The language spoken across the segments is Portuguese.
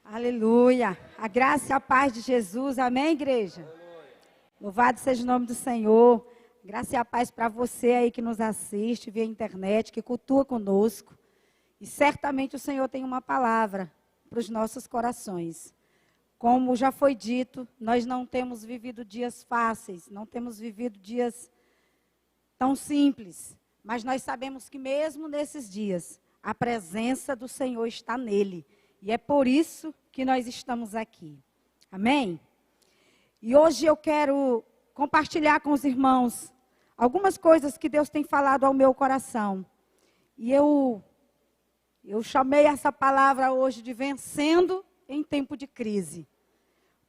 Aleluia. A graça e a paz de Jesus. Amém, igreja? Aleluia. Louvado seja o nome do Senhor. Graça e a paz para você aí que nos assiste via internet, que cultua conosco. E certamente o Senhor tem uma palavra para os nossos corações. Como já foi dito, nós não temos vivido dias fáceis, não temos vivido dias tão simples. Mas nós sabemos que mesmo nesses dias, a presença do Senhor está nele. E é por isso que nós estamos aqui. Amém? E hoje eu quero compartilhar com os irmãos algumas coisas que Deus tem falado ao meu coração. E eu chamei essa palavra hoje de vencendo em tempo de crise.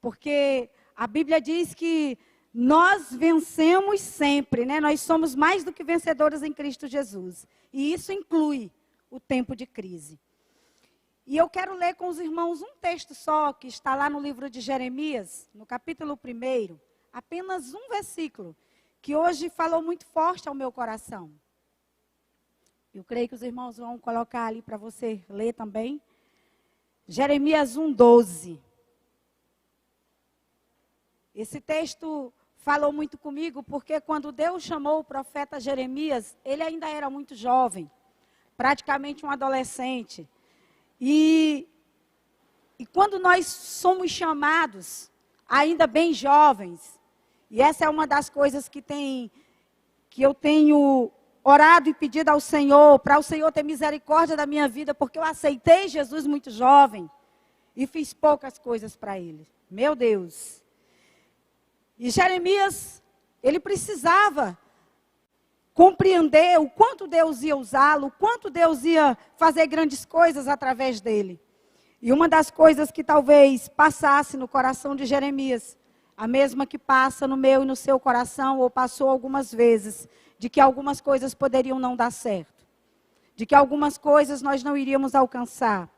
Porque a Bíblia diz que nós vencemos sempre, né? Nós somos mais do que vencedores em Cristo Jesus. E isso inclui o tempo de crise. E eu quero ler com os irmãos um texto só, que está lá no livro de Jeremias, no capítulo 1, apenas um versículo, que hoje falou muito forte ao meu coração. Eu creio que os irmãos vão colocar ali para você ler também. Jeremias 1:12. Esse texto falou muito comigo, porque quando Deus chamou o profeta Jeremias, ele ainda era muito jovem, praticamente um adolescente. E quando nós somos chamados, ainda bem jovens, e essa é uma das coisas que eu tenho orado e pedido ao Senhor, para o Senhor ter misericórdia da minha vida, porque eu aceitei Jesus muito jovem e fiz poucas coisas para Ele. Meu Deus! E Jeremias, ele precisava compreender o quanto Deus ia usá-lo, o quanto Deus ia fazer grandes coisas através dele. E uma das coisas que talvez passasse no coração de Jeremias, a mesma que passa no meu e no seu coração, ou passou algumas vezes, de que algumas coisas poderiam não dar certo, de que algumas coisas nós não iríamos alcançar.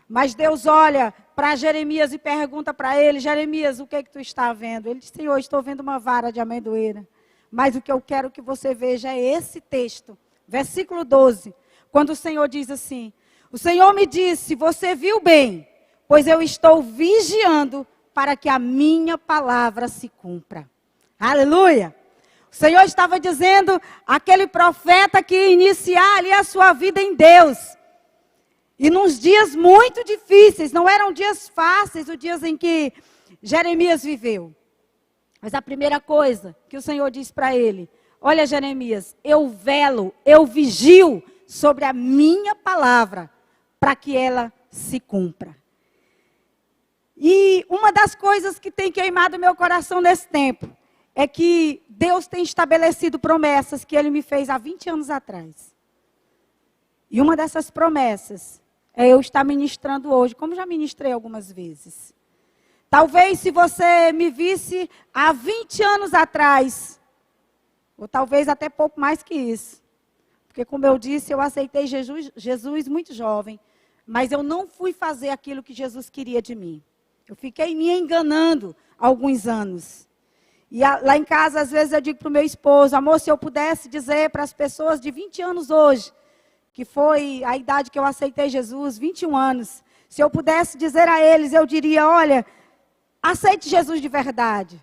Mas Deus olha para Jeremias e pergunta para ele: Jeremias, o que é que tu está vendo? Ele diz: Senhor, estou vendo uma vara de amendoeira. Mas o que eu quero que você veja é esse texto, versículo 12, quando o Senhor diz assim: o Senhor me disse, você viu bem, pois eu estou vigiando para que a minha palavra se cumpra. Aleluia! O Senhor estava dizendo àquele profeta que ia iniciar ali a sua vida em Deus. E nos dias muito difíceis, não eram dias fáceis, os dias em que Jeremias viveu. Mas a primeira coisa que o Senhor diz para ele: olha, Jeremias, eu velo, eu vigio sobre a minha palavra, para que ela se cumpra. E uma das coisas que tem queimado meu coração nesse tempo, é que Deus tem estabelecido promessas que Ele me fez há 20 anos atrás. E uma dessas promessas é eu estar ministrando hoje, como já ministrei algumas vezes. Talvez se você me visse há 20 anos atrás, ou talvez até pouco mais que isso. Porque como eu disse, eu aceitei Jesus muito jovem, mas eu não fui fazer aquilo que Jesus queria de mim. Eu fiquei me enganando há alguns anos. E lá em casa, às vezes eu digo para o meu esposo: amor, se eu pudesse dizer para as pessoas de 20 anos hoje, que foi a idade que eu aceitei Jesus, 21 anos, se eu pudesse dizer a eles, eu diria: olha, aceite Jesus de verdade.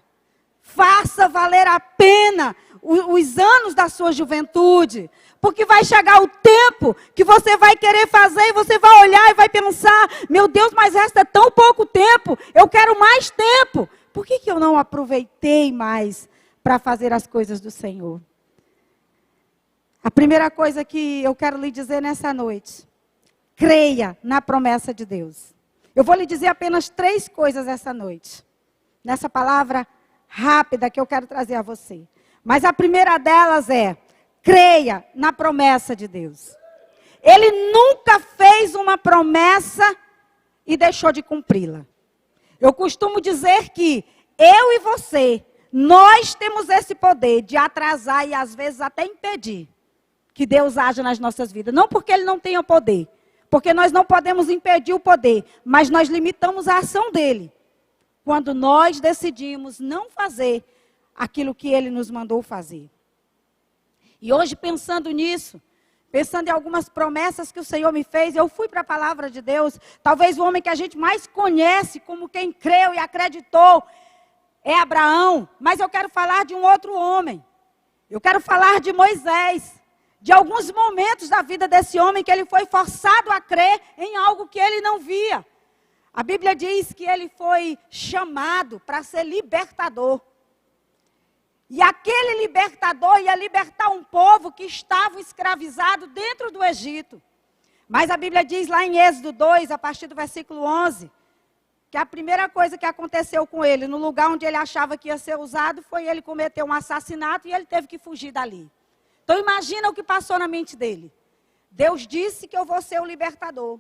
Faça valer a pena os anos da sua juventude. Porque vai chegar o tempo que você vai querer fazer e você vai olhar e vai pensar: meu Deus, mas resta tão pouco tempo, eu quero mais tempo. Por que eu não aproveitei mais para fazer as coisas do Senhor? A primeira coisa que eu quero lhe dizer nessa noite: creia na promessa de Deus. Eu vou lhe dizer apenas 3 coisas essa noite, nessa palavra rápida que eu quero trazer a você. Mas a primeira delas é: creia na promessa de Deus. Ele nunca fez uma promessa e deixou de cumpri-la. Eu costumo dizer que eu e você, nós temos esse poder de atrasar e às vezes até impedir que Deus haja nas nossas vidas. Não porque Ele não tenha poder, porque nós não podemos impedir o poder, mas nós limitamos a ação dEle. Quando nós decidimos não fazer aquilo que Ele nos mandou fazer. E hoje, pensando nisso, pensando em algumas promessas que o Senhor me fez, eu fui para a palavra de Deus. Talvez o homem que a gente mais conhece, como quem creu e acreditou, é Abraão. Mas eu quero falar de um outro homem. Eu quero falar de Moisés. De alguns momentos da vida desse homem que ele foi forçado a crer em algo que ele não via. A Bíblia diz que ele foi chamado para ser libertador. E aquele libertador ia libertar um povo que estava escravizado dentro do Egito. Mas a Bíblia diz lá em Êxodo 2, a partir do versículo 11, que a primeira coisa que aconteceu com ele, no lugar onde ele achava que ia ser usado, foi ele cometer um assassinato e ele teve que fugir dali. Então imagina o que passou na mente dele. Deus disse que eu vou ser o libertador.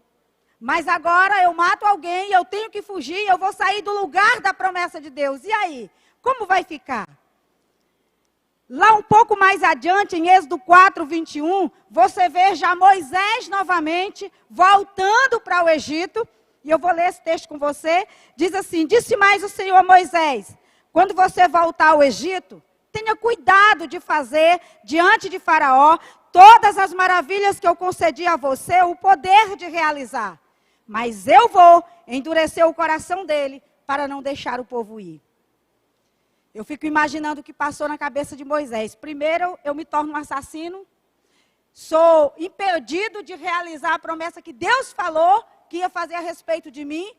Mas agora eu mato alguém, eu tenho que fugir, eu vou sair do lugar da promessa de Deus. E aí? Como vai ficar? Lá um pouco mais adiante, em Êxodo 4, 21, você vê já Moisés novamente voltando para o Egito. E eu vou ler esse texto com você. Diz assim: disse mais o Senhor a Moisés: quando você voltar ao Egito, tenha cuidado de fazer diante de Faraó todas as maravilhas que eu concedi a você, o poder de realizar. Mas eu vou endurecer o coração dele para não deixar o povo ir. Eu fico imaginando o que passou na cabeça de Moisés. Primeiro, eu me torno um assassino. Sou impedido de realizar a promessa que Deus falou que ia fazer a respeito de mim.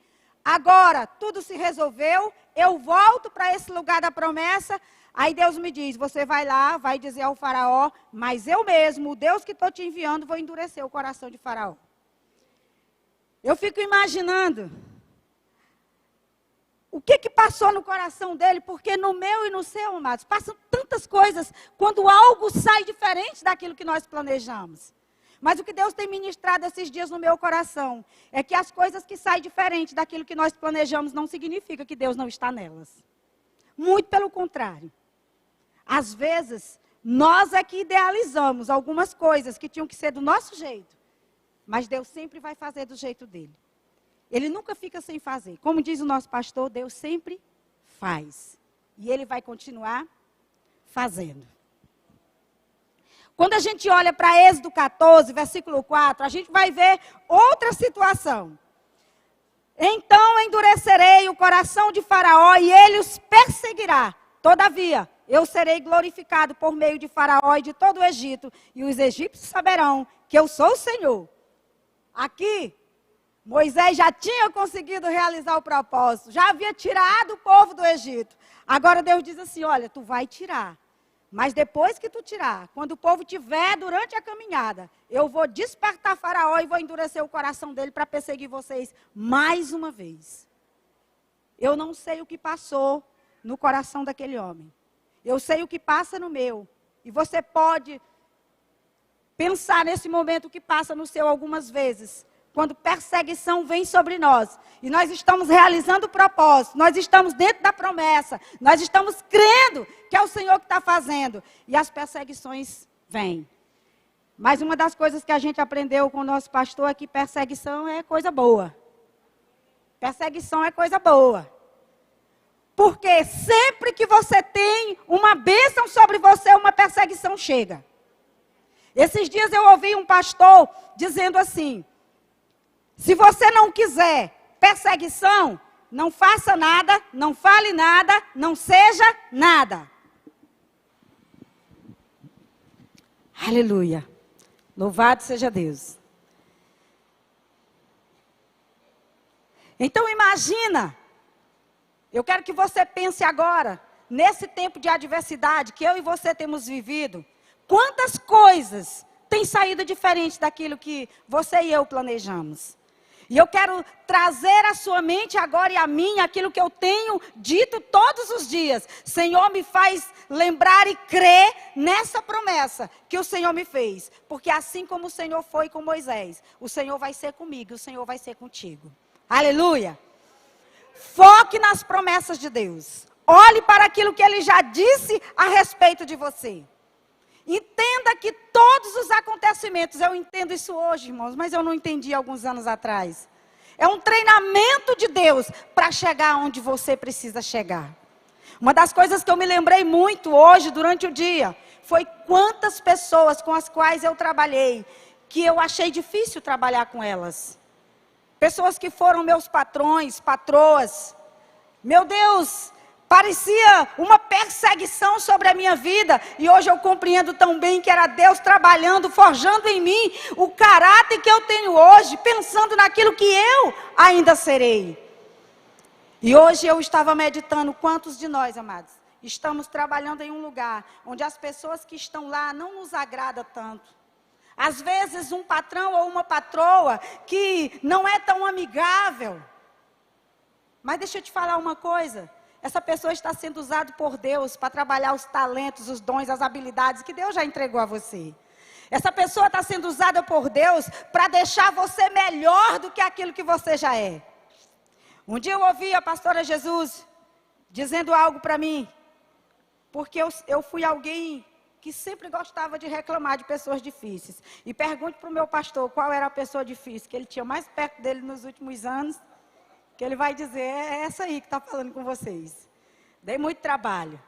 Agora, tudo se resolveu. Eu volto para esse lugar da promessa. Aí Deus me diz, você vai lá, vai dizer ao faraó, mas eu mesmo, o Deus que estou te enviando, vou endurecer o coração de Faraó. Eu fico imaginando o que passou no coração dele, porque no meu e no seu, amados, passam tantas coisas quando algo sai diferente daquilo que nós planejamos. Mas o que Deus tem ministrado esses dias no meu coração é que as coisas que saem diferente daquilo que nós planejamos não significa que Deus não está nelas. Muito pelo contrário. Às vezes, nós é que idealizamos algumas coisas que tinham que ser do nosso jeito. Mas Deus sempre vai fazer do jeito dele. Ele nunca fica sem fazer. Como diz o nosso pastor, Deus sempre faz. E ele vai continuar fazendo. Quando a gente olha para Êxodo 14, versículo 4, a gente vai ver outra situação. Então endurecerei o coração de Faraó e ele os perseguirá. Todavia, eu serei glorificado por meio de Faraó e de todo o Egito. E os egípcios saberão que eu sou o Senhor. Aqui, Moisés já tinha conseguido realizar o propósito. Já havia tirado o povo do Egito. Agora Deus diz assim, olha, tu vai tirar. Mas depois que tu tirar, quando o povo estiver durante a caminhada, eu vou despertar Faraó e vou endurecer o coração dele para perseguir vocês mais uma vez. Eu não sei o que passou no coração daquele homem. Eu sei o que passa no meu. E você pode pensar nesse momento o que passa no seu algumas vezes. Quando perseguição vem sobre nós, e nós estamos realizando o propósito, nós estamos dentro da promessa, nós estamos crendo que é o Senhor que está fazendo, e as perseguições vêm. Mas uma das coisas que a gente aprendeu com o nosso pastor é que perseguição é coisa boa. Perseguição é coisa boa. Porque sempre que você tem uma bênção sobre você, uma perseguição chega. Esses dias eu ouvi um pastor dizendo assim: se você não quiser perseguição, não faça nada, não fale nada, não seja nada. Aleluia. Louvado seja Deus. Então imagina, eu quero que você pense agora, nesse tempo de adversidade que eu e você temos vivido, quantas coisas têm saído diferente daquilo que você e eu planejamos. E eu quero trazer à sua mente agora e a mim aquilo que eu tenho dito todos os dias. Senhor, me faz lembrar e crer nessa promessa que o Senhor me fez. Porque assim como o Senhor foi com Moisés, o Senhor vai ser comigo, o Senhor vai ser contigo. Aleluia! Foque nas promessas de Deus. Olhe para aquilo que Ele já disse a respeito de você. Entenda que todos os acontecimentos, eu entendo isso hoje, irmãos, mas eu não entendi alguns anos atrás. É um treinamento de Deus para chegar onde você precisa chegar. Uma das coisas que eu me lembrei muito hoje, durante o dia, foi quantas pessoas com as quais eu trabalhei, que eu achei difícil trabalhar com elas. Pessoas que foram meus patrões, patroas. Meu Deus, parecia uma perseguição sobre a minha vida. E hoje eu compreendo tão bem que era Deus trabalhando, forjando em mim o caráter que eu tenho hoje, pensando naquilo que eu ainda serei. E hoje eu estava meditando, quantos de nós, amados, estamos trabalhando em um lugar onde as pessoas que estão lá não nos agradam tanto. Às vezes um patrão ou uma patroa que não é tão amigável. Mas deixa eu te falar uma coisa. Essa pessoa está sendo usada por Deus para trabalhar os talentos, os dons, as habilidades que Deus já entregou a você. Essa pessoa está sendo usada por Deus para deixar você melhor do que aquilo que você já é. Um dia eu ouvi a pastora Jesus dizendo algo para mim. Porque eu fui alguém que sempre gostava de reclamar de pessoas difíceis. E pergunte para o meu pastor qual era a pessoa difícil que ele tinha mais perto dele nos últimos anos, que ele vai dizer, é essa aí que está falando com vocês. Dei muito trabalho.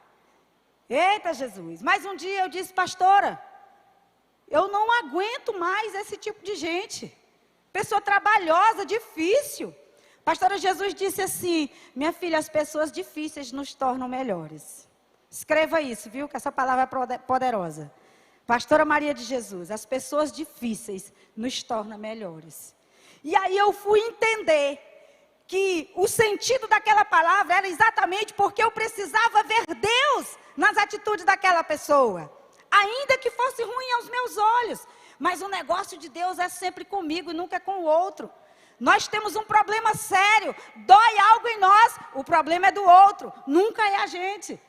Eita Jesus, mas um dia eu disse, pastora, eu não aguento mais esse tipo de gente. Pessoa trabalhosa, difícil. Pastora Jesus disse assim, minha filha, as pessoas difíceis nos tornam melhores. Escreva isso, viu? Que essa palavra é poderosa. Pastora Maria de Jesus, as pessoas difíceis nos tornam melhores. E aí eu fui entender que o sentido daquela palavra era exatamente porque eu precisava ver Deus nas atitudes daquela pessoa. Ainda que fosse ruim aos meus olhos. Mas o negócio de Deus é sempre comigo e nunca é com o outro. Nós temos um problema sério. Dói algo em nós, o problema é do outro, nunca é a gente.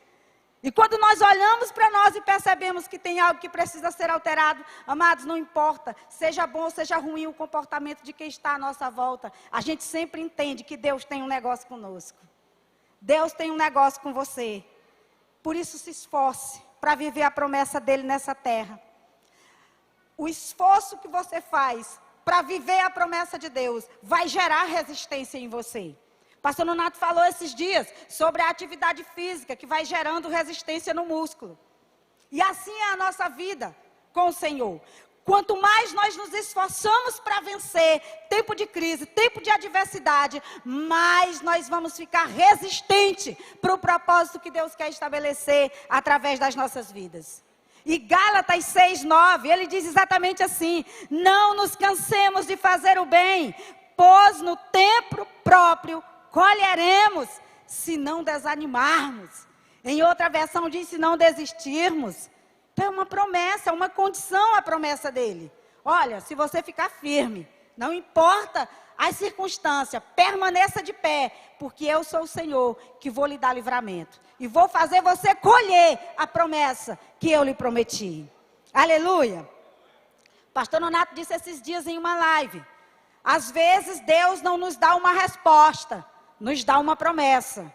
E quando nós olhamos para nós e percebemos que tem algo que precisa ser alterado, amados, não importa, seja bom ou seja ruim o comportamento de quem está à nossa volta, a gente sempre entende que Deus tem um negócio conosco. Deus tem um negócio com você. Por isso se esforce para viver a promessa dele nessa terra. O esforço que você faz para viver a promessa de Deus vai gerar resistência em você. Pastor Nonato falou esses dias sobre a atividade física que vai gerando resistência no músculo. E assim é a nossa vida com o Senhor. Quanto mais nós nos esforçamos para vencer tempo de crise, tempo de adversidade, mais nós vamos ficar resistentes para o propósito que Deus quer estabelecer através das nossas vidas. E Gálatas 6:9, ele diz exatamente assim, não nos cansemos de fazer o bem, pois no tempo próprio colheremos, se não desanimarmos. Em outra versão diz, se não desistirmos. Então é uma promessa, uma condição a promessa dele. Olha, se você ficar firme, não importa as circunstâncias, permaneça de pé, porque eu sou o Senhor que vou lhe dar livramento. E vou fazer você colher a promessa que eu lhe prometi. Aleluia. Pastor Nonato disse esses dias em uma live. Às vezes Deus não nos dá uma resposta, nos dá uma promessa.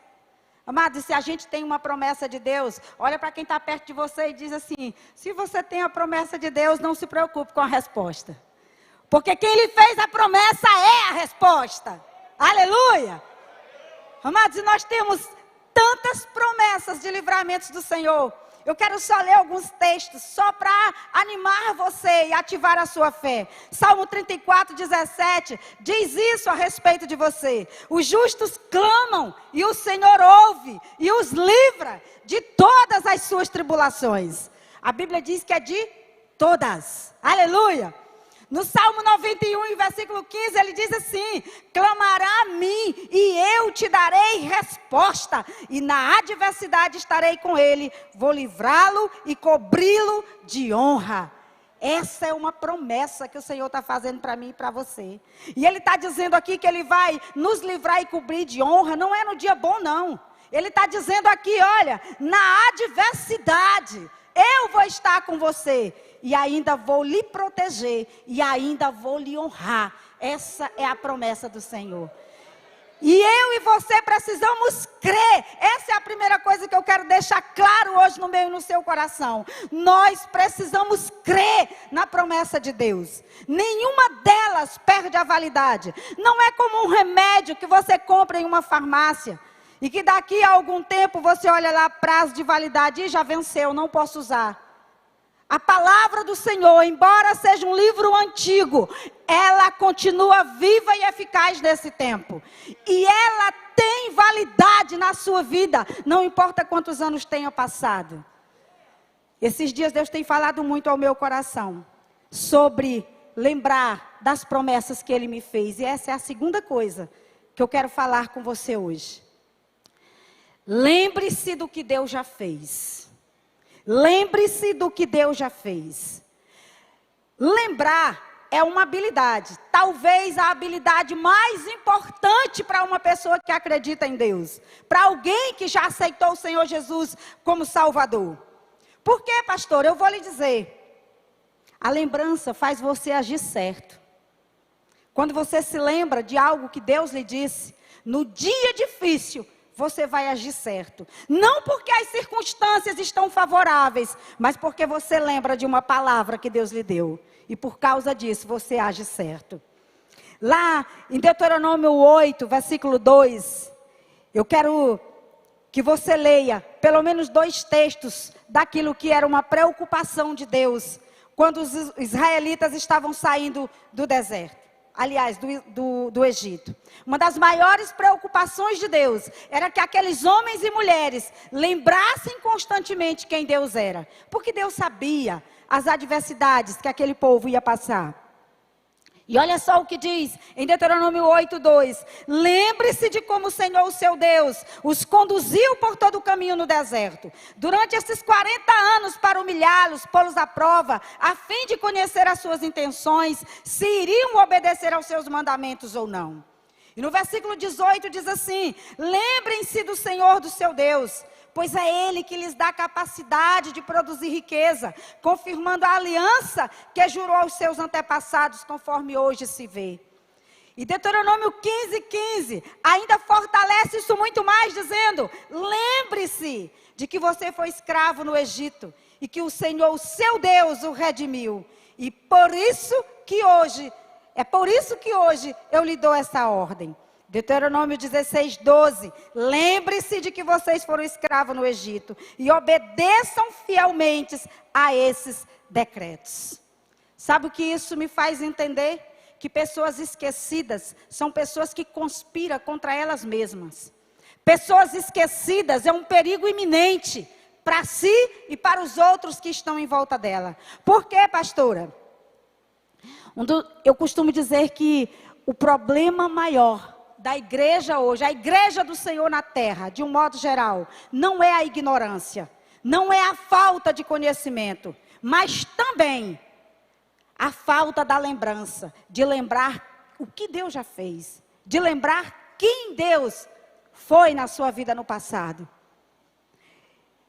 Amado, se a gente tem uma promessa de Deus, olha para quem está perto de você e diz assim, se você tem a promessa de Deus, não se preocupe com a resposta. Porque quem lhe fez a promessa é a resposta. Aleluia. Amados, e nós temos tantas promessas de livramentos do Senhor. Eu quero só ler alguns textos, só para animar você e ativar a sua fé. Salmo 34:17 diz isso a respeito de você. Os justos clamam e o Senhor ouve e os livra de todas as suas tribulações. A Bíblia diz que é de todas. Aleluia. No Salmo 91, versículo 15, ele diz assim, clamará a mim e eu te darei resposta, e na adversidade estarei com ele, vou livrá-lo e cobri-lo de honra. Essa é uma promessa que o Senhor está fazendo para mim e para você. E ele está dizendo aqui que ele vai nos livrar e cobrir de honra, não é no dia bom não. Ele está dizendo aqui, olha, na adversidade, eu vou estar com você. E ainda vou lhe proteger, e ainda vou lhe honrar. Essa é a promessa do Senhor. E eu e você precisamos crer. Essa é a primeira coisa que eu quero deixar claro hoje no meu e no seu coração. Nós precisamos crer na promessa de Deus. Nenhuma delas perde a validade. Não é como um remédio que você compra em uma farmácia E que daqui a algum tempo você olha lá, prazo de validade, e já venceu, não posso usar. A palavra do Senhor, embora seja um livro antigo, ela continua viva e eficaz nesse tempo. E ela tem validade na sua vida, não importa quantos anos tenha passado. Esses dias Deus tem falado muito ao meu coração sobre lembrar das promessas que Ele me fez. E essa é a segunda coisa que eu quero falar com você hoje. Lembre-se do que Deus já fez. Lembre-se do que Deus já fez. Lembrar é uma habilidade. Talvez a habilidade mais importante para uma pessoa que acredita em Deus. Para alguém que já aceitou o Senhor Jesus como Salvador. Por quê, pastor? Eu vou lhe dizer. A lembrança faz você agir certo. Quando você se lembra de algo que Deus lhe disse, no dia difícil, você vai agir certo. Não porque as circunstâncias estão favoráveis, mas porque você lembra de uma palavra que Deus lhe deu. E por causa disso, você age certo. Lá em Deuteronômio 8, versículo 2, eu quero que você leia pelo menos 2 textos daquilo que era uma preocupação de Deus, quando os israelitas estavam saindo do deserto. Aliás, do Egito. Uma das maiores preocupações de Deus era que aqueles homens e mulheres lembrassem constantemente quem Deus era. Porque Deus sabia as adversidades que aquele povo ia passar. E olha só o que diz em Deuteronômio 8:2. Lembre-se de como o Senhor, o seu Deus, os conduziu por todo o caminho no deserto. Durante esses 40 anos para humilhá-los, pô-los à prova, a fim de conhecer as suas intenções, se iriam obedecer aos seus mandamentos ou não. E no versículo 18 diz assim: lembrem-se do Senhor, do seu Deus, pois é Ele que lhes dá capacidade de produzir riqueza, confirmando a aliança que jurou aos seus antepassados, conforme hoje se vê. E Deuteronômio 15:15 ainda fortalece isso muito mais, dizendo: lembre-se de que você foi escravo no Egito, e que o Senhor, o seu Deus, o redimiu. E por isso que hoje eu lhe dou essa ordem. Deuteronômio 16:12. Lembre-se de que vocês foram escravos no Egito e obedeçam fielmente a esses decretos. Sabe o que isso me faz entender? Que pessoas esquecidas são pessoas que conspiram contra elas mesmas. Pessoas esquecidas é um perigo iminente para si e para os outros que estão em volta dela. Por quê, pastora? Eu costumo dizer que o problema maior da igreja hoje, a igreja do Senhor na terra, de um modo geral, não é a ignorância, não é a falta de conhecimento, mas também a falta da lembrança, de lembrar o que Deus já fez, de lembrar quem Deus foi na sua vida no passado.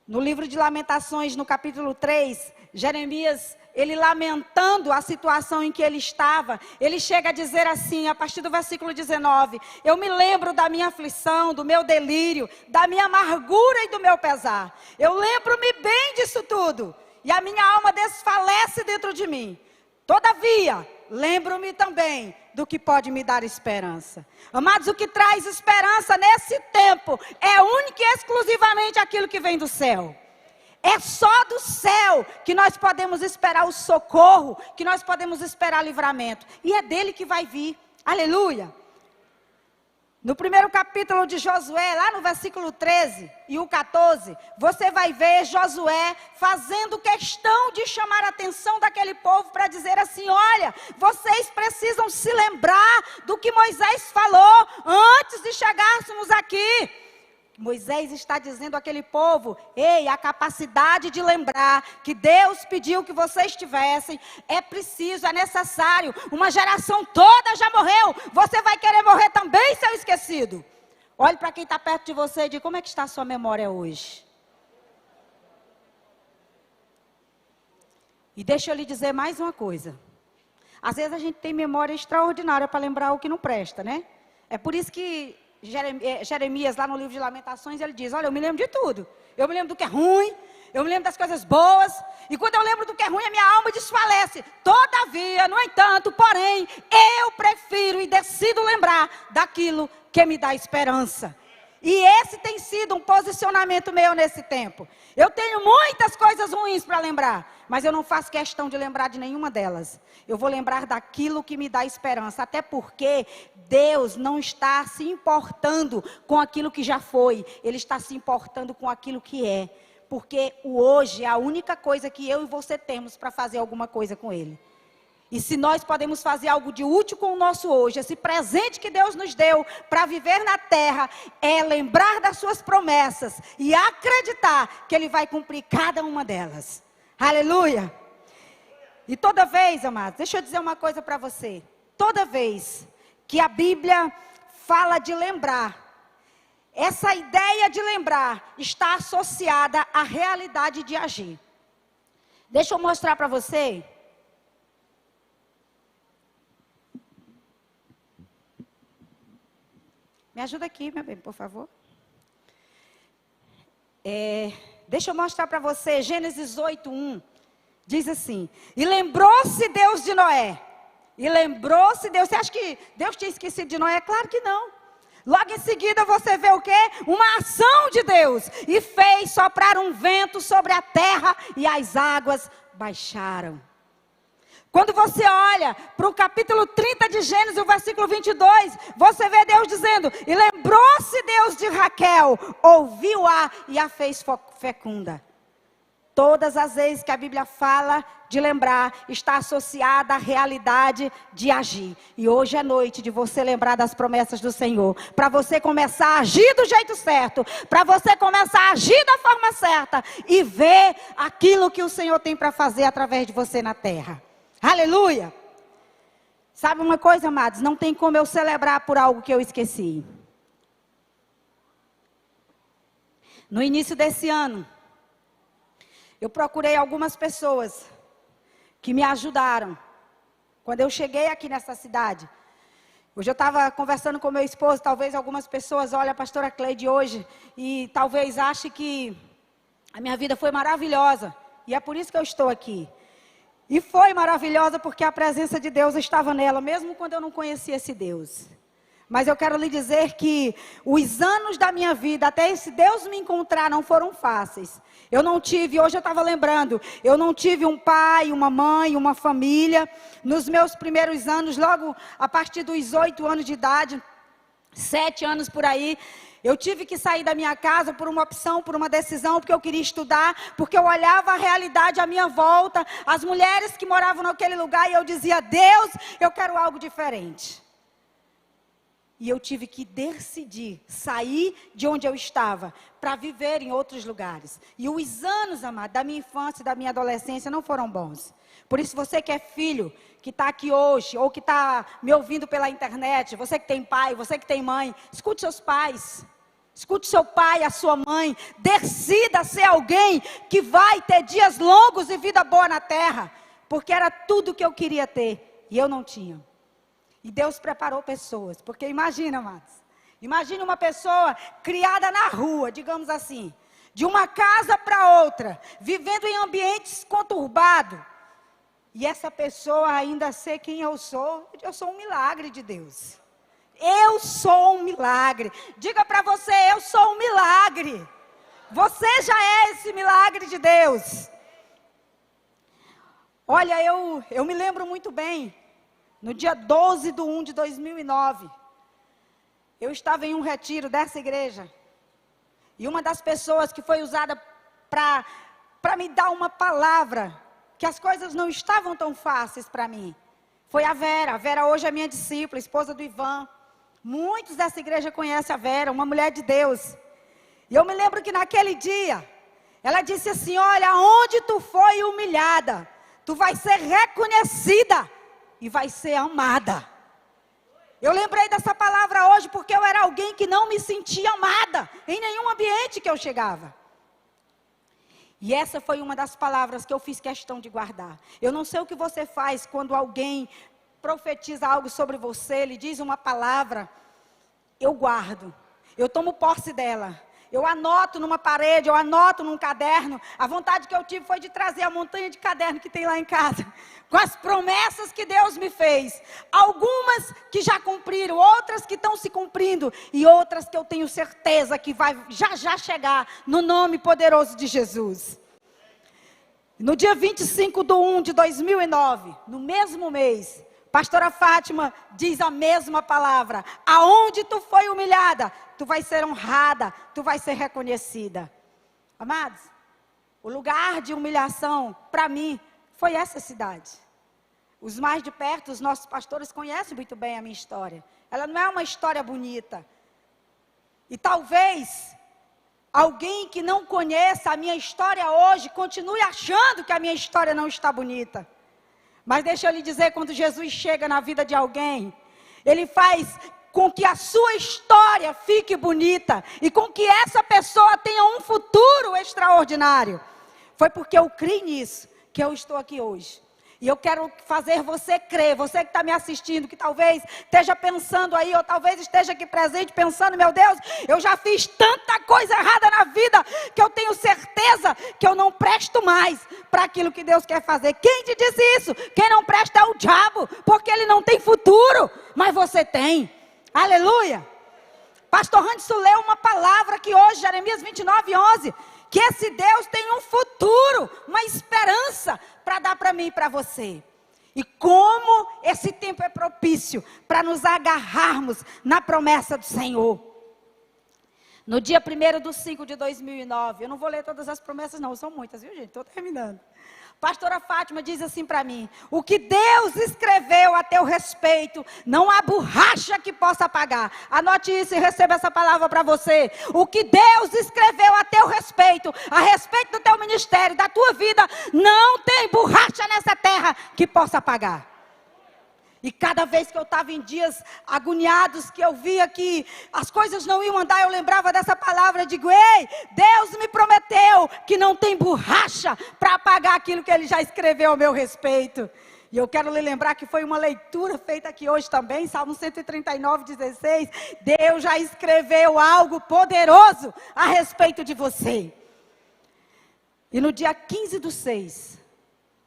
No livro de Lamentações, no capítulo 3, Jeremias, ele lamentando a situação em que ele estava, ele chega a dizer assim, a partir do versículo 19, eu me lembro da minha aflição, do meu delírio, da minha amargura e do meu pesar. Eu lembro-me bem disso tudo, e a minha alma desfalece dentro de mim. Todavia, lembro-me também do que pode me dar esperança. Amados, o que traz esperança nesse tempo é única e exclusivamente aquilo que vem do céu. É só do céu que nós podemos esperar o socorro, que nós podemos esperar livramento. E é dele que vai vir. Aleluia. No primeiro capítulo de Josué, lá no versículo 13 e o 14, você vai ver Josué fazendo questão de chamar a atenção daquele povo para dizer assim: olha, vocês precisam se lembrar do que Moisés falou antes de chegássemos aqui. Moisés está dizendo àquele povo: ei, a capacidade de lembrar que Deus pediu que vocês tivessem, é preciso, é necessário. Uma geração toda já morreu, você vai querer morrer também, seu esquecido? Olhe para quem está perto de você e diga: como é que está a sua memória hoje? E deixa eu lhe dizer mais uma coisa. Às vezes a gente tem memória extraordinária para lembrar o que não presta, né? É por isso que Jeremias, lá no livro de Lamentações, ele diz: olha, eu me lembro de tudo. Eu me lembro do que é ruim, eu me lembro das coisas boas. E quando eu lembro do que é ruim, a minha alma desfalece. Todavia, no entanto, porém, eu prefiro e decido lembrar daquilo que me dá esperança. E esse tem sido um posicionamento meu nesse tempo. Eu tenho muitas coisas ruins para lembrar, mas eu não faço questão de lembrar de nenhuma delas. Eu vou lembrar daquilo que me dá esperança, até porque Deus não está se importando com aquilo que já foi, Ele está se importando com aquilo que é. Porque o hoje é a única coisa que eu e você temos para fazer alguma coisa com Ele. E se nós podemos fazer algo de útil com o nosso hoje, esse presente que Deus nos deu para viver na terra, é lembrar das suas promessas e acreditar que Ele vai cumprir cada uma delas. Aleluia! E toda vez, amados, deixa eu dizer uma coisa para você. Toda vez que a Bíblia fala de lembrar, essa ideia de lembrar está associada à realidade de agir. Deixa eu mostrar para você. Me ajuda aqui, meu bem, por favor. Deixa eu mostrar para você, Gênesis 8:1. Diz assim: e lembrou-se Deus de Noé. E lembrou-se Deus. Você acha que Deus tinha esquecido de Noé? Claro que não. Logo em seguida você vê o quê? Uma ação de Deus. E fez soprar um vento sobre a terra e as águas baixaram. Quando você olha para o capítulo 30 de Gênesis, o versículo 22, você vê Deus dizendo: e lembrou-se Deus de Raquel, ouviu-a e a fez fecunda. Todas as vezes que a Bíblia fala de lembrar, está associada à realidade de agir. E hoje é noite de você lembrar das promessas do Senhor. Para você começar a agir do jeito certo. Para você começar a agir da forma certa. E ver aquilo que o Senhor tem para fazer através de você na terra. Aleluia! Sabe uma coisa, amados? Não tem como eu celebrar por algo que eu esqueci. No início desse ano, eu procurei algumas pessoas que me ajudaram. Quando eu cheguei aqui nessa cidade, hoje eu estava conversando com meu esposo, talvez algumas pessoas olhem a pastora Cleide hoje e talvez achem que a minha vida foi maravilhosa. E é por isso que eu estou aqui. E foi maravilhosa porque a presença de Deus estava nela, mesmo quando eu não conhecia esse Deus. Mas eu quero lhe dizer que os anos da minha vida, até esse Deus me encontrar, não foram fáceis. Eu não tive, hoje eu estava lembrando, eu não tive um pai, uma mãe, uma família. Nos meus primeiros anos, logo a partir dos 8 anos de idade, 7 anos por aí, eu tive que sair da minha casa por uma opção, por uma decisão, porque eu queria estudar, porque eu olhava a realidade à minha volta, as mulheres que moravam naquele lugar, e eu dizia: Deus, eu quero algo diferente. E eu tive que decidir sair de onde eu estava para viver em outros lugares. E os anos, amado, da minha infância e da minha adolescência não foram bons. Por isso, você que é filho, que está aqui hoje, ou que está me ouvindo pela internet, você que tem pai, você que tem mãe, escute seus pais. Escute seu pai, a sua mãe. Decida ser alguém que vai ter dias longos e vida boa na terra. Porque era tudo que eu queria ter e eu não tinha. E Deus preparou pessoas, porque imagina, amados, imagine uma pessoa criada na rua, digamos assim, de uma casa para outra, vivendo em ambientes conturbados, e essa pessoa ainda ser quem eu sou um milagre de Deus. Eu sou um milagre. Diga para você: eu sou um milagre. Você já é esse milagre de Deus. Olha, eu me lembro muito bem. No dia 12/1 de 2009, eu estava em um retiro dessa igreja. E uma das pessoas que foi usada para me dar uma palavra, que as coisas não estavam tão fáceis para mim, foi a Vera. A Vera hoje é minha discípula, esposa do Ivan. Muitos dessa igreja conhecem a Vera, uma mulher de Deus. E eu me lembro que naquele dia, ela disse assim: olha, onde tu foi humilhada, tu vai ser reconhecida e vai ser amada. Eu lembrei dessa palavra hoje porque eu era alguém que não me sentia amada em nenhum ambiente que eu chegava. E essa foi uma das palavras que eu fiz questão de guardar. Eu não sei o que você faz quando alguém profetiza algo sobre você, lhe diz uma palavra. Eu guardo, eu tomo posse dela. eu anoto numa parede, eu anoto num caderno. A vontade que eu tive foi de trazer a montanha de caderno que tem lá em casa, com as promessas que Deus me fez. Algumas que já cumpriram, outras que estão se cumprindo, e outras que eu tenho certeza que vai já chegar, no nome poderoso de Jesus. No dia 25/1/2009, no mesmo mês, pastora Fátima diz a mesma palavra: aonde tu foi humilhada, tu vai ser honrada, tu vai ser reconhecida. Amados, o lugar de humilhação, para mim, foi essa cidade. Os mais de perto, os nossos pastores conhecem muito bem a minha história. Ela não é uma história bonita. E talvez alguém que não conheça a minha história hoje, continue achando que a minha história não está bonita. Mas deixa eu lhe dizer, quando Jesus chega na vida de alguém, Ele faz com que a sua história fique bonita, e com que essa pessoa tenha um futuro extraordinário. Foi porque eu criei nisso, que eu estou aqui hoje. E eu quero fazer você crer, você que está me assistindo, que talvez esteja pensando aí, ou talvez esteja aqui presente pensando: meu Deus, eu já fiz tanta coisa errada na vida, que eu tenho certeza que eu não presto mais para aquilo que Deus quer fazer. Quem te disse isso? Quem não presta é o diabo, porque ele não tem futuro, mas você tem. Aleluia! Pastor Randerson leu uma palavra aqui hoje, Jeremias 29:11, que esse Deus tem um futuro, uma esperança para dar para mim e para você. E como esse tempo é propício para nos agarrarmos na promessa do Senhor. No dia 1/5/2009, eu não vou ler todas as promessas não, são muitas, viu gente? Estou terminando. Pastora Fátima diz assim para mim: o que Deus escreveu a teu respeito, não há borracha que possa apagar. Anote isso e receba essa palavra para você. O que Deus escreveu a teu respeito, a respeito do teu ministério, da tua vida, não tem borracha nessa terra que possa apagar. E cada vez que eu estava em dias agoniados, que eu via que as coisas não iam andar, eu lembrava dessa palavra, digo: ei, Deus me prometeu que não tem borracha para apagar aquilo que Ele já escreveu ao meu respeito. E eu quero lhe lembrar que foi uma leitura feita aqui hoje também, Salmo 139:16. Deus já escreveu algo poderoso a respeito de você. E no dia 15/6,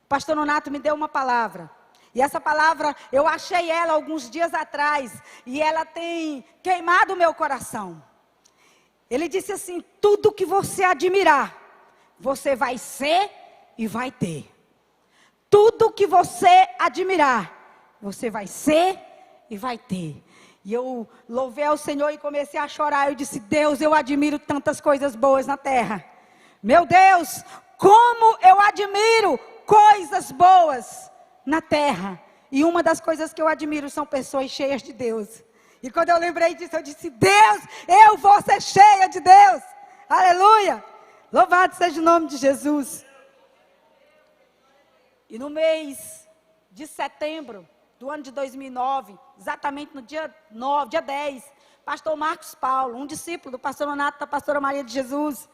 o pastor Nonato me deu uma palavra. E essa palavra, eu achei ela alguns dias atrás, e ela tem queimado o meu coração. Ele disse assim: tudo que você admirar, você vai ser e vai ter. Tudo que você admirar, você vai ser e vai ter. E eu louvei ao Senhor e comecei a chorar. Eu disse: Deus, eu admiro tantas coisas boas na terra. Meu Deus, como eu admiro coisas boas na terra. E uma das coisas que eu admiro são pessoas cheias de Deus. E quando eu lembrei disso, eu disse: Deus, eu vou ser cheia de Deus. Aleluia! Louvado seja o nome de Jesus. E no mês de setembro do ano de 2009, exatamente no dia 10, pastor Marcos Paulo, um discípulo do pastor Nonato, da pastora Maria de Jesus,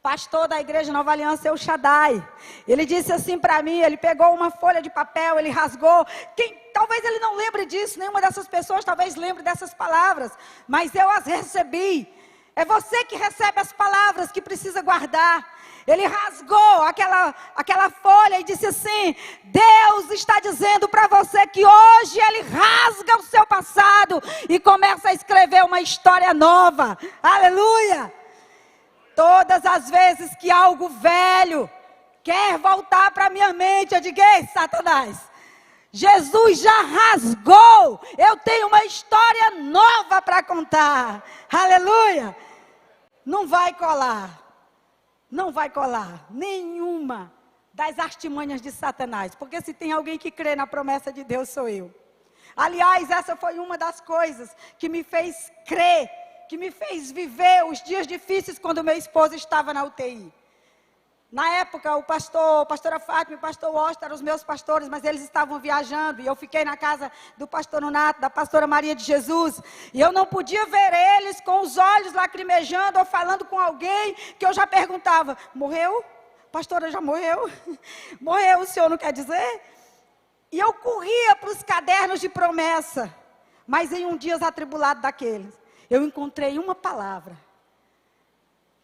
pastor da igreja Nova Aliança El Shaddai, ele disse assim para mim, ele pegou uma folha de papel, ele rasgou, talvez ele não lembre disso, nenhuma dessas pessoas talvez lembre dessas palavras, mas eu as recebi. É você que recebe as palavras que precisa guardar. Ele rasgou aquela folha e disse assim: Deus está dizendo para você que hoje Ele rasga o seu passado e começa a escrever uma história nova. Aleluia! Todas as vezes que algo velho quer voltar para a minha mente, eu digo: ei, Satanás, Jesus já rasgou, eu tenho uma história nova para contar. Aleluia! Não vai colar. Não vai colar nenhuma das artimanhas de Satanás. Porque se tem alguém que crê na promessa de Deus, sou eu. Aliás, essa foi uma das coisas que me fez crer, que me fez viver os dias difíceis quando meu esposo estava na UTI. Na época, a pastora Fátima e o pastor Washington eram os meus pastores, mas eles estavam viajando, e eu fiquei na casa do pastor Nonato, da pastora Maria de Jesus, e eu não podia ver eles com os olhos lacrimejando, ou falando com alguém, que eu já perguntava: morreu? Pastora, já morreu? Morreu, o senhor não quer dizer? E eu corria para os cadernos de promessa, mas em um dia atribulado daqueles, eu encontrei uma palavra.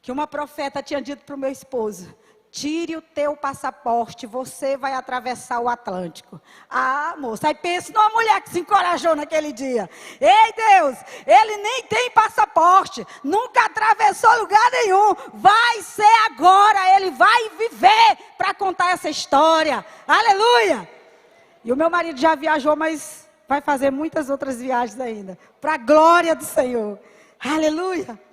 que uma profeta tinha dito para o meu esposo: tire o teu passaporte, você vai atravessar o Atlântico. Ah, moça, aí pensa numa mulher que se encorajou naquele dia. Ei, Deus, ele nem tem passaporte, nunca atravessou lugar nenhum. Vai ser agora, ele vai viver para contar essa história. Aleluia! E o meu marido já viajou, mas vai fazer muitas outras viagens ainda, para a glória do Senhor. Aleluia!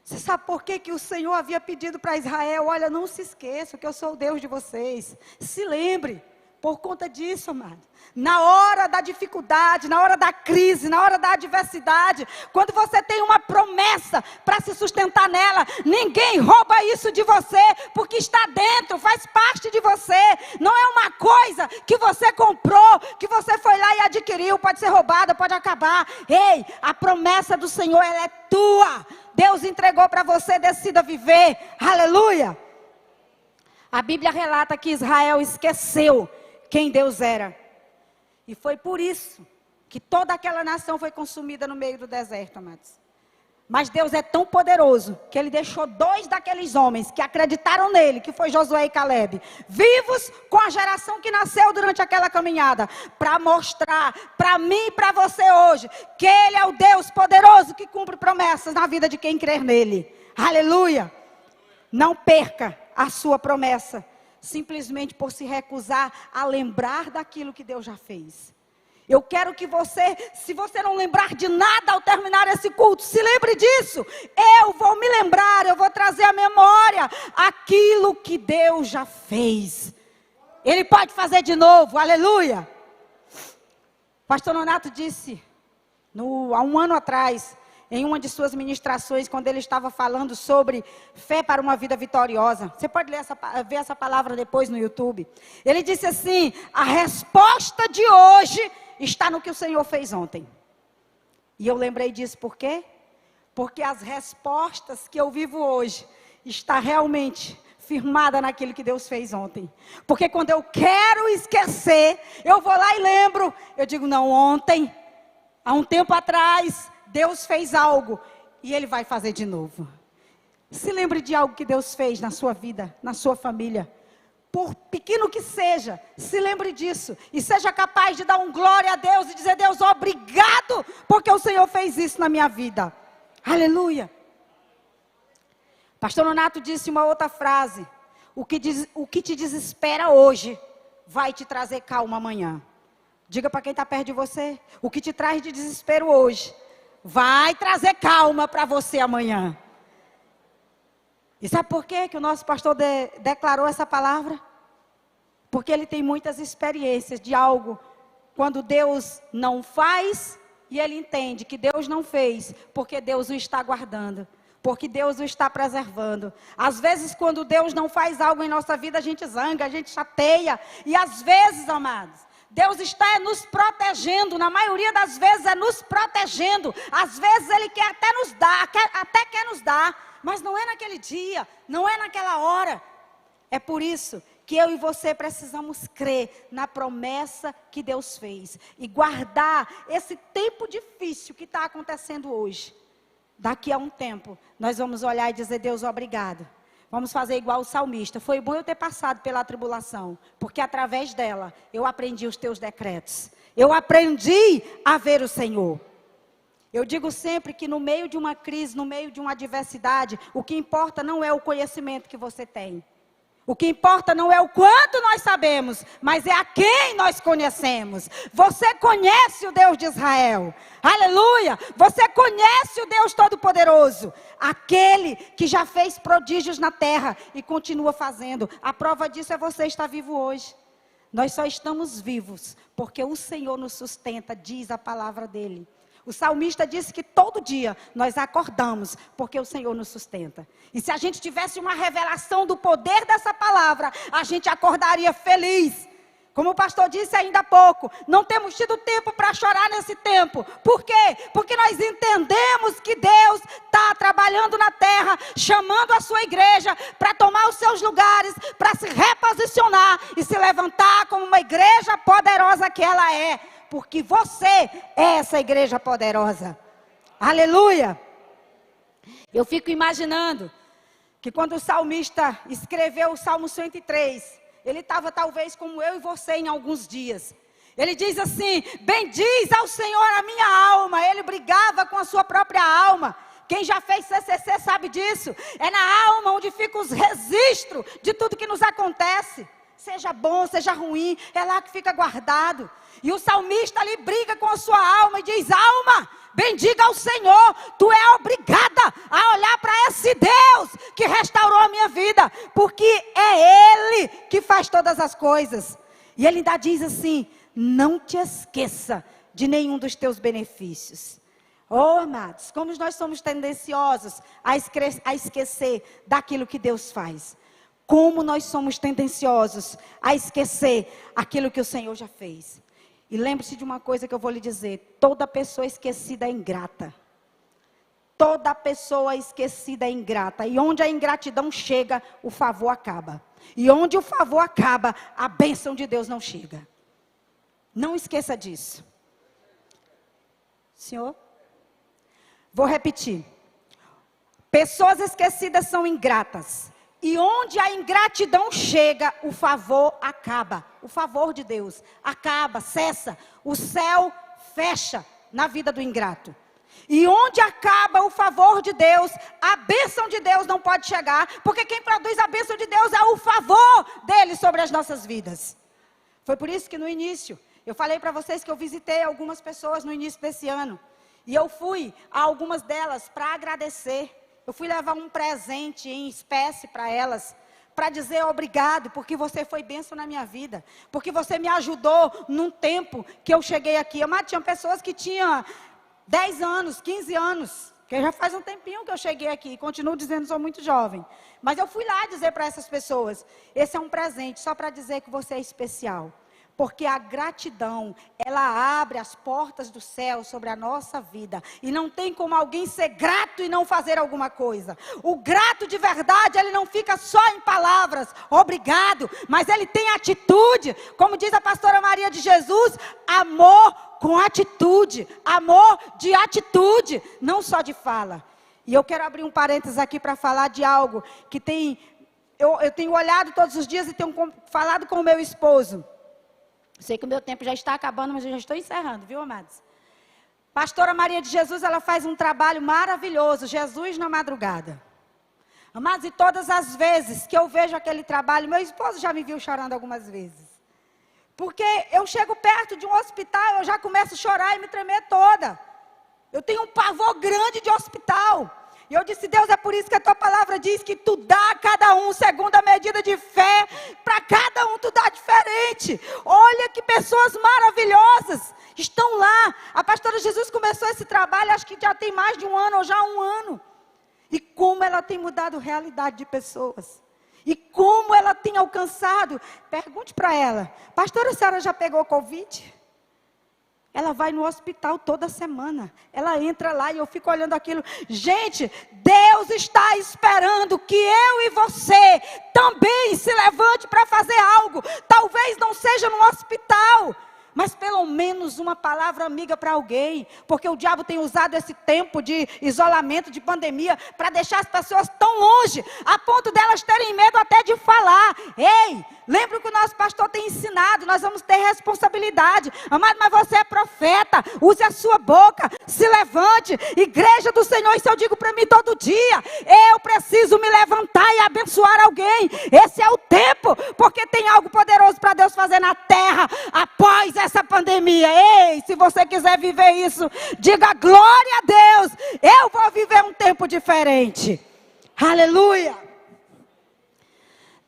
Você sabe por que o Senhor havia pedido para Israel: olha, não se esqueçam que eu sou o Deus de vocês. Se lembre, por conta disso, amado. Na hora da dificuldade, na hora da crise, na hora da adversidade, quando você tem uma promessa para se sustentar nela, ninguém rouba isso de você, porque está dentro, faz parte de você. Não é uma coisa que você comprou, que você foi lá e adquiriu, pode ser roubada, pode acabar. Ei, a promessa do Senhor, ela é tua. Deus entregou para você, decida viver. Aleluia! A Bíblia relata que Israel esqueceu quem Deus era. E foi por isso que toda aquela nação foi consumida no meio do deserto, amados. Mas Deus é tão poderoso que Ele deixou 2 daqueles homens que acreditaram nele, que foi Josué e Caleb, vivos com a geração que nasceu durante aquela caminhada, para mostrar para mim e para você hoje que Ele é o Deus poderoso que cumpre promessas na vida de quem crer nele. Aleluia! Não perca a sua promessa simplesmente por se recusar a lembrar daquilo que Deus já fez. Eu quero que você, se você não lembrar de nada ao terminar esse culto, se lembre disso. Eu vou me lembrar, eu vou trazer à memória aquilo que Deus já fez. Ele pode fazer de novo, aleluia. Pastor Nonato disse, há um ano atrás, em uma de suas ministrações, quando ele estava falando sobre fé para uma vida vitoriosa. Você pode ver essa palavra depois no YouTube. Ele disse assim: a resposta de hoje está no que o Senhor fez ontem. E eu lembrei disso por quê? Porque as respostas que eu vivo hoje está realmente firmada naquilo que Deus fez ontem. Porque quando eu quero esquecer, eu vou lá e lembro. Eu digo, não, ontem, há um tempo atrás, Deus fez algo e Ele vai fazer de novo. Se lembre de algo que Deus fez na sua vida, na sua família. Por pequeno que seja, se lembre disso. E seja capaz de dar um glória a Deus e dizer: Deus, obrigado, porque o Senhor fez isso na minha vida. Aleluia. Pastor Nonato disse uma outra frase: o que te desespera hoje, vai te trazer calma amanhã. Diga para quem está perto de você: o que te traz de desespero hoje, vai trazer calma para você amanhã. E sabe por quê que o nosso pastor declarou essa palavra? Porque ele tem muitas experiências de algo, quando Deus não faz, e ele entende que Deus não fez, porque Deus o está guardando, porque Deus o está preservando. Às vezes, quando Deus não faz algo em nossa vida, a gente zanga, a gente chateia. E às vezes, amados, Deus está nos protegendo, na maioria das vezes é nos protegendo. Às vezes Ele quer até nos dar, até quer nos dar, mas não é naquele dia, não é naquela hora. É por isso que eu e você precisamos crer na promessa que Deus fez e guardar esse tempo difícil que está acontecendo hoje. Daqui a um tempo, nós vamos olhar e dizer: Deus, obrigado. Vamos fazer igual o salmista. Foi bom eu ter passado pela tribulação, porque através dela eu aprendi os teus decretos. Eu aprendi a ver o Senhor. Eu digo sempre que no meio de uma crise, no meio de uma adversidade, o que importa não é o conhecimento que você tem. O que importa não é o quanto nós sabemos, mas é a quem nós conhecemos. Você conhece o Deus de Israel. Aleluia! Você conhece o Deus Todo-Poderoso. Aquele que já fez prodígios na terra e continua fazendo. A prova disso é você estar vivo hoje. Nós só estamos vivos porque o Senhor nos sustenta, diz a palavra dele. O salmista disse que todo dia nós acordamos porque o Senhor nos sustenta. E se a gente tivesse uma revelação do poder dessa palavra, a gente acordaria feliz. Como o pastor disse ainda há pouco, não temos tido tempo para chorar nesse tempo. Por quê? Porque nós entendemos que Deus está trabalhando na terra, chamando a sua igreja para tomar os seus lugares, para se reposicionar e se levantar como uma igreja poderosa que ela é. Porque você é essa igreja poderosa. Aleluia. Eu fico imaginando que quando o salmista escreveu o Salmo 103, ele estava talvez como eu e você em alguns dias. Ele diz assim: bendiz ao Senhor a minha alma. Ele brigava com a sua própria alma. Quem já fez CCC sabe disso. É na alma onde ficam os registros de tudo que nos acontece. Seja bom, seja ruim, é lá que fica guardado. E o salmista ali briga com a sua alma e diz: alma, bendiga ao Senhor. Tu é obrigada a olhar para esse Deus que restaurou a minha vida, porque é Ele que faz todas as coisas. E ele ainda diz assim: não te esqueça de nenhum dos teus benefícios. Oh, amados, como nós somos tendenciosos a esquecer daquilo que Deus faz. Como nós somos tendenciosos a esquecer aquilo que o Senhor já fez. E lembre-se de uma coisa que eu vou lhe dizer: toda pessoa esquecida é ingrata. Toda pessoa esquecida é ingrata. E onde a ingratidão chega, o favor acaba. E onde o favor acaba, a bênção de Deus não chega. Não esqueça disso. Senhor? Vou repetir. Pessoas esquecidas são ingratas. E onde a ingratidão chega, o favor acaba. O favor de Deus acaba, cessa. O céu fecha na vida do ingrato. E onde acaba o favor de Deus, a bênção de Deus não pode chegar. Porque quem produz a bênção de Deus é o favor dele sobre as nossas vidas. Foi por isso que no início, eu falei para vocês que eu visitei algumas pessoas no início desse ano. E eu fui a algumas delas para agradecer. Eu fui levar um presente em espécie para elas, para dizer obrigado, porque você foi bênção na minha vida, porque você me ajudou num tempo que eu cheguei aqui. Mas tinha pessoas que tinham 10 anos, 15 anos, que já faz um tempinho que eu cheguei aqui, continuo dizendo que sou muito jovem. Mas eu fui lá dizer para essas pessoas: esse é um presente só para dizer que você é especial. Porque a gratidão, ela abre as portas do céu sobre a nossa vida. E não tem como alguém ser grato e não fazer alguma coisa. O grato de verdade, ele não fica só em palavras, obrigado. Mas ele tem atitude. Como diz a pastora Maria de Jesus, amor com atitude. Amor de atitude, não só de fala. E eu quero abrir um parênteses aqui para falar de algo que eu tenho olhado todos os dias e tenho falado com o meu esposo. Sei que o meu tempo já está acabando, mas eu já estou encerrando, viu, amados? Pastora Maria de Jesus, ela faz um trabalho maravilhoso, Jesus na madrugada. Amados, e todas as vezes que eu vejo aquele trabalho, meu esposo já me viu chorando algumas vezes. Porque eu chego perto de um hospital, eu já começo a chorar e me tremer toda. Eu tenho um pavor grande de hospital. E eu disse: Deus, é por isso que a tua palavra diz que tu dá a cada um segundo a medida de fé. Para cada um tu dá diferente. Olha que pessoas maravilhosas estão lá. A pastora Jesus começou esse trabalho, acho que já tem mais de um ano, ou já um ano. E como ela tem mudado a realidade de pessoas. E como ela tem alcançado. Pergunte para ela: pastora, a senhora já pegou Covid? Ela vai no hospital toda semana. Ela entra lá e eu fico olhando aquilo. Gente, Deus está esperando que eu e você também se levante para fazer algo. Talvez não seja no hospital, mas pelo menos uma palavra amiga para alguém. Porque o diabo tem usado esse tempo de isolamento, de pandemia, para deixar as pessoas tão longe, a ponto delas terem medo até de falar. Ei, lembra o que o nosso pastor tem ensinado? Nós vamos ter responsabilidade. Amado, mas você é profeta, use a sua boca, se levante. Igreja do Senhor, isso eu digo para mim todo dia. Eu preciso me levantar e abençoar alguém. Esse é o tempo, porque tem algo poderoso para Deus fazer na terra, após essa pandemia. Ei, se você quiser viver isso, diga glória a Deus. Eu vou viver um tempo diferente. Aleluia.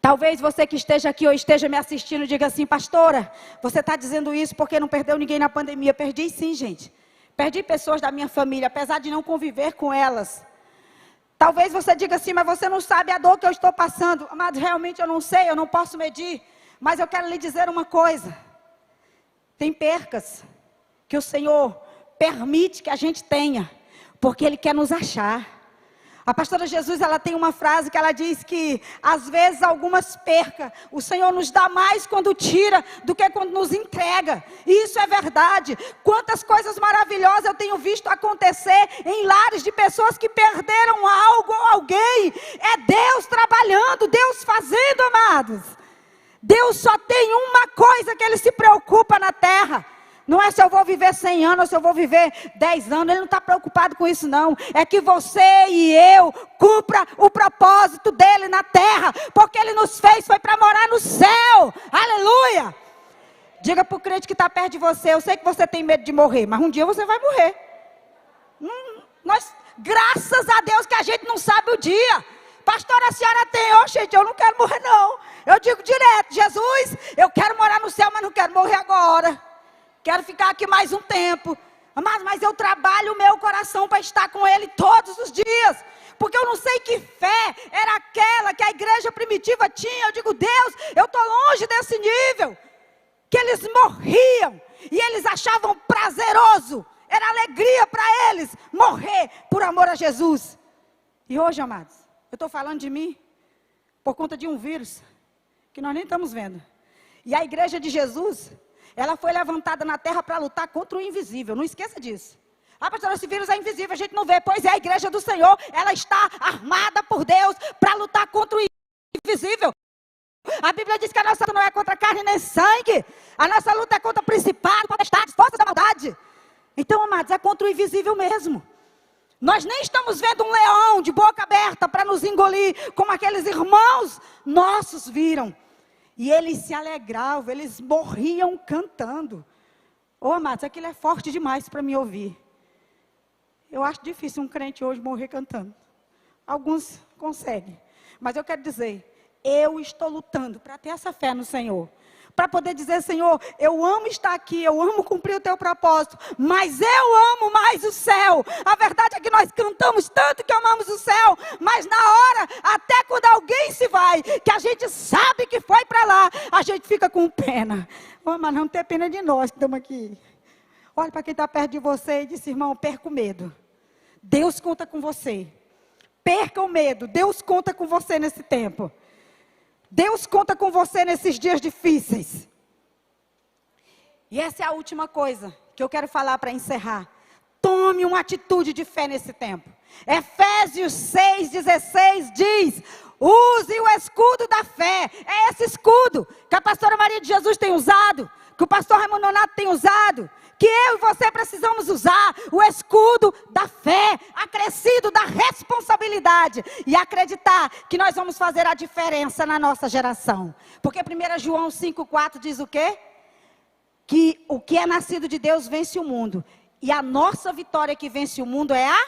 Talvez você que esteja aqui ou esteja me assistindo diga assim: pastora, você está dizendo isso porque não perdeu ninguém na pandemia. Perdi sim, gente. Perdi pessoas da minha família, apesar de não conviver com elas. Talvez você diga assim: mas você não sabe a dor que eu estou passando. Mas realmente eu não sei, eu não posso medir. Mas eu quero lhe dizer uma coisa. Tem percas que o Senhor permite que a gente tenha, porque Ele quer nos achar. A pastora Jesus, ela tem uma frase que ela diz que, às vezes, algumas percas, o Senhor nos dá mais quando tira do que quando nos entrega. E isso é verdade. Quantas coisas maravilhosas eu tenho visto acontecer em lares de pessoas que perderam algo ou alguém. É Deus trabalhando, Deus fazendo, amados. Deus só tem uma coisa que Ele se preocupa na terra. Não é se eu vou viver 100 anos ou se eu vou viver 10 anos. Ele não está preocupado com isso não. É que você e eu cumpra o propósito dele na terra. Porque ele nos fez, foi para morar no céu. Aleluia. Diga para o crente que está perto de você. Eu sei que você tem medo de morrer, mas um dia você vai morrer. Graças a Deus que a gente não sabe o dia. Pastora, a senhora tem? Oh, gente, eu não quero morrer não. Eu digo direto, Jesus, eu quero morar no céu, mas não quero morrer agora. Quero ficar aqui mais um tempo. Mas eu trabalho o meu coração para estar com Ele todos os dias. Porque eu não sei que fé era aquela que a igreja primitiva tinha. Eu digo, Deus, eu estou longe desse nível. Que eles morriam. E eles achavam prazeroso. Era alegria para eles morrer por amor a Jesus. E hoje, amados, eu estou falando de mim por conta de um vírus que nós nem estamos vendo. E a igreja de Jesus, ela foi levantada na terra para lutar contra o invisível. Não esqueça disso. Ah, pastor, esse vírus é invisível, a gente não vê. Pois é, a igreja do Senhor, ela está armada por Deus para lutar contra o invisível. A Bíblia diz que a nossa luta não é contra carne nem sangue. A nossa luta é contra principados, potestades, forças da maldade. Então, amados, é contra o invisível mesmo. Nós nem estamos vendo um leão de boca aberta para nos engolir, como aqueles irmãos nossos viram. E eles se alegravam, eles morriam cantando. Ô, amados, aquilo é forte demais para me ouvir. Eu acho difícil um crente hoje morrer cantando. Alguns conseguem. Mas eu quero dizer, eu estou lutando para ter essa fé no Senhor. Para poder dizer, Senhor, eu amo estar aqui, eu amo cumprir o teu propósito, mas eu amo mais o céu. A verdade é que nós cantamos tanto que amamos o céu, mas na hora, até quando alguém se vai, que a gente sabe que foi para lá, a gente fica com pena. Oh, mas não tem pena de nós que estamos aqui. Olha para quem está perto de você e diz, irmão, perca o medo. Deus conta com você. Perca o medo, Deus conta com você nesse tempo. Deus conta com você nesses dias difíceis. E essa é a última coisa que eu quero falar para encerrar. Tome uma atitude de fé nesse tempo. Efésios 6,16 diz, use o escudo da fé. É esse escudo que a pastora Maria de Jesus tem usado, que o pastor Raimundo Nonato tem usado, que eu e você precisamos usar, o escudo da fé, acrescido da responsabilidade, e acreditar que nós vamos fazer a diferença na nossa geração. Porque 1 João 5,4 diz o quê? Que o que é nascido de Deus vence o mundo, e a nossa vitória que vence o mundo é a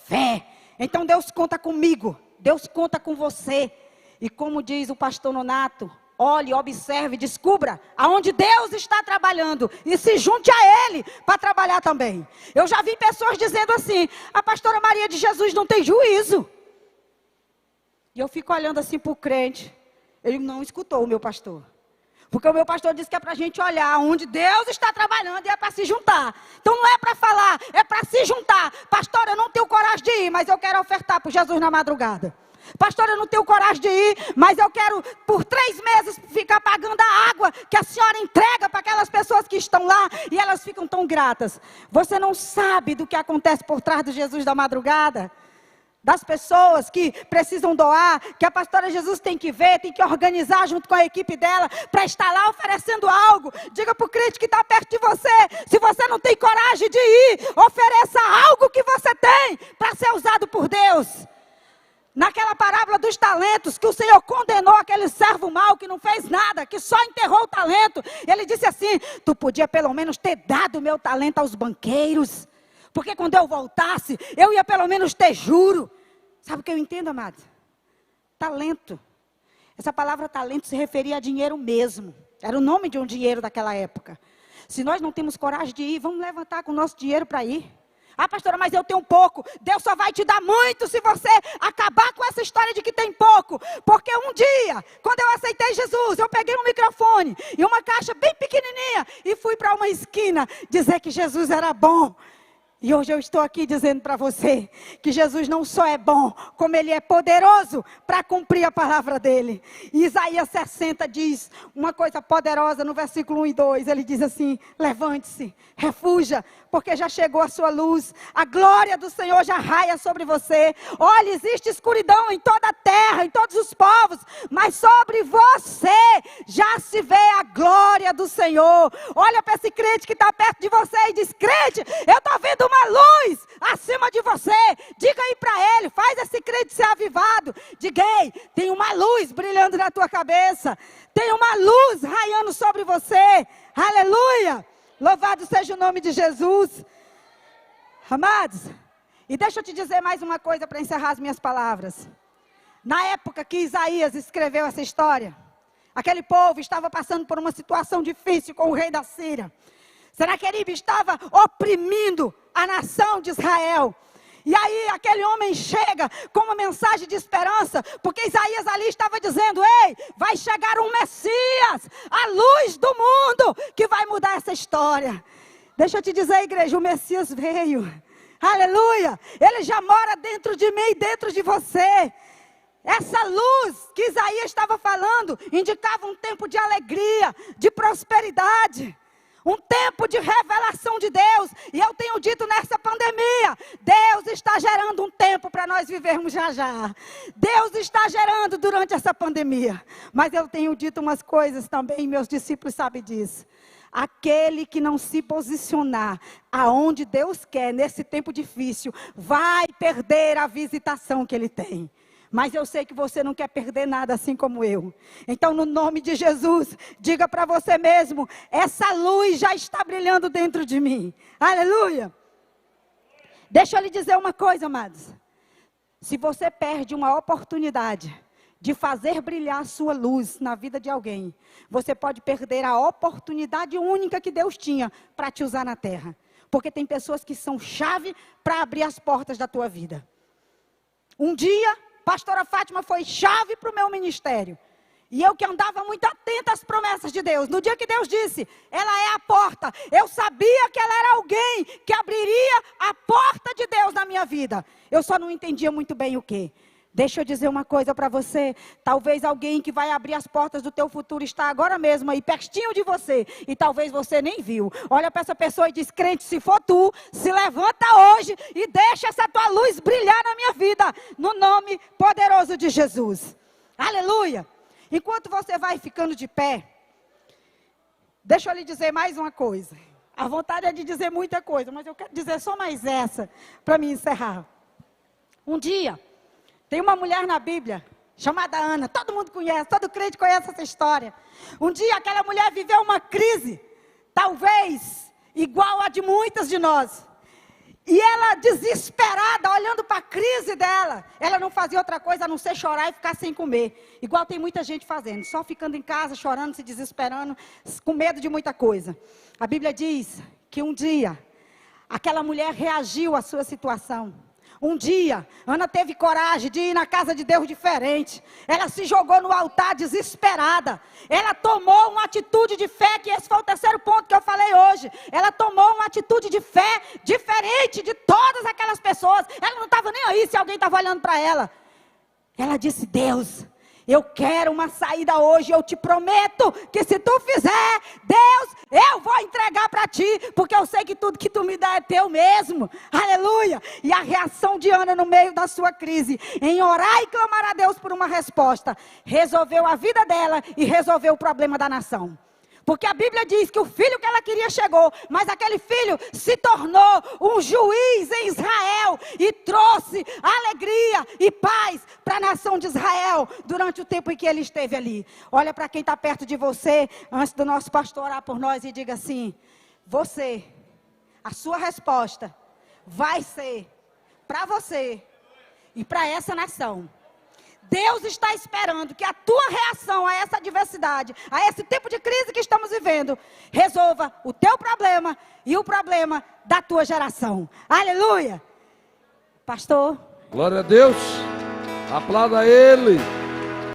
fé. Então Deus conta comigo, Deus conta com você, e como diz o pastor Nonato, olhe, observe, descubra aonde Deus está trabalhando e se junte a Ele para trabalhar também. Eu já vi pessoas dizendo assim, a pastora Maria de Jesus não tem juízo. E eu fico olhando assim para o crente, ele não escutou o meu pastor. Porque o meu pastor disse que é para a gente olhar onde Deus está trabalhando e é para se juntar. Então não é para falar, é para se juntar. Pastor, eu não tenho coragem de ir, mas eu quero ofertar para Jesus na madrugada. Pastor, eu não tenho coragem de ir, mas eu quero por 3 meses ficar pagando a água que a senhora entrega para aquelas pessoas que estão lá e elas ficam tão gratas. Você não sabe do que acontece por trás do Jesus da madrugada? Das pessoas que precisam doar, que a pastora Jesus tem que ver, tem que organizar junto com a equipe dela para estar lá oferecendo algo. Diga para o crente que está perto de você, se você não tem coragem de ir, ofereça algo que você tem para ser usado por Deus. Naquela parábola dos talentos, que o Senhor condenou aquele servo mau que não fez nada, que só enterrou o talento. Ele disse assim, tu podia pelo menos ter dado o meu talento aos banqueiros, porque quando eu voltasse, eu ia pelo menos ter juro. Sabe o que eu entendo, amado? Talento. Essa palavra talento se referia a dinheiro mesmo. Era o nome de um dinheiro daquela época. Se nós não temos coragem de ir, vamos levantar com o nosso dinheiro para ir. Ah, pastora, mas eu tenho pouco. Deus só vai te dar muito se você acabar com essa história de que tem pouco. Porque um dia, quando eu aceitei Jesus, eu peguei um microfone e uma caixa bem pequenininha e fui para uma esquina dizer que Jesus era bom. E hoje eu estou aqui dizendo para você que Jesus não só é bom, como Ele é poderoso para cumprir a palavra dEle. E Isaías 60 diz uma coisa poderosa no versículo 1 e 2. Ele diz assim: levante-se, refuja, porque já chegou a sua luz. A glória do Senhor já raia sobre você. Olha, existe escuridão em toda a terra, em todos os povos, mas sobre você já se vê a glória do Senhor. Olha para esse crente que está perto de você e diz: crente, eu estou vendo uma luz acima de você. Diga aí para ele, faz esse crente ser avivado. Diga: ei, tem uma luz brilhando na tua cabeça, tem uma luz raiando sobre você. Aleluia, louvado seja o nome de Jesus. Amados, e deixa eu te dizer mais uma coisa para encerrar as minhas palavras. Na época que Isaías escreveu essa história, aquele povo estava passando por uma situação difícil com o rei da Síria. Senaqueribe estava oprimindo a nação de Israel. E aí aquele homem chega com uma mensagem de esperança, porque Isaías ali estava dizendo: ei, vai chegar um Messias, a luz do mundo, que vai mudar essa história. Deixa eu te dizer, igreja, o Messias veio. Aleluia, ele já mora dentro de mim e dentro de você. Essa luz que Isaías estava falando indicava um tempo de alegria, de prosperidade, um tempo de revelação de Deus. E eu tenho dito nessa pandemia, Deus está gerando um tempo para nós vivermos já já. Deus está gerando durante essa pandemia. Mas eu tenho dito umas coisas também, meus discípulos sabem disso. Aquele que não se posicionar aonde Deus quer nesse tempo difícil, vai perder a visitação que Ele tem. Mas eu sei que você não quer perder nada assim como eu. Então, no nome de Jesus, diga para você mesmo: essa luz já está brilhando dentro de mim. Aleluia. Deixa eu lhe dizer uma coisa, amados. Se você perde uma oportunidade de fazer brilhar a sua luz na vida de alguém, você pode perder a oportunidade única que Deus tinha para te usar na terra. Porque tem pessoas que são chave para abrir as portas da tua vida. Um dia, pastora Fátima foi chave para o meu ministério. E eu que andava muito atenta às promessas de Deus. No dia que Deus disse, ela é a porta, eu sabia que ela era alguém que abriria a porta de Deus na minha vida. Eu só não entendia muito bem o quê. Deixa eu dizer uma coisa para você. Talvez alguém que vai abrir as portas do teu futuro está agora mesmo aí, pertinho de você. E talvez você nem viu. Olha para essa pessoa e diz: crente, se for tu, se levanta hoje e deixa essa tua luz brilhar na minha vida. No nome poderoso de Jesus. Aleluia. Enquanto você vai ficando de pé, deixa eu lhe dizer mais uma coisa. A vontade é de dizer muita coisa, mas eu quero dizer só mais essa para me encerrar. Um dia, tem uma mulher na Bíblia, chamada Ana, todo mundo conhece, todo crente conhece essa história. Um dia aquela mulher viveu uma crise, talvez igual a de muitas de nós. E ela desesperada, olhando para a crise dela, ela não fazia outra coisa a não ser chorar e ficar sem comer. Igual tem muita gente fazendo, só ficando em casa, chorando, se desesperando, com medo de muita coisa. A Bíblia diz que um dia, aquela mulher reagiu à sua situação. Um dia, Ana teve coragem de ir na casa de Deus diferente. Ela se jogou no altar desesperada. Ela tomou uma atitude de fé, que esse foi o terceiro ponto que eu falei hoje. Ela tomou uma atitude de fé diferente de todas aquelas pessoas. Ela não estava nem aí se alguém estava olhando para ela. Ela disse: Deus, eu quero uma saída hoje, eu te prometo que se tu fizer, Deus, eu vou entregar para ti, porque eu sei que tudo que tu me dá é teu mesmo. Aleluia. E a reação de Ana no meio da sua crise, em orar e clamar a Deus por uma resposta, resolveu a vida dela e resolveu o problema da nação. Porque a Bíblia diz que o filho que ela queria chegou, mas aquele filho se tornou um juiz em Israel e trouxe alegria e paz para a nação de Israel durante o tempo em que ele esteve ali. Olha para quem está perto de você, antes do nosso pastor orar por nós, e diga assim: você, a sua resposta vai ser para você e para essa nação. Deus está esperando que a tua reação a essa adversidade, a esse tempo de crise que estamos vivendo, resolva o teu problema e o problema da tua geração. Aleluia. Pastor. Glória a Deus. Aplauda Ele.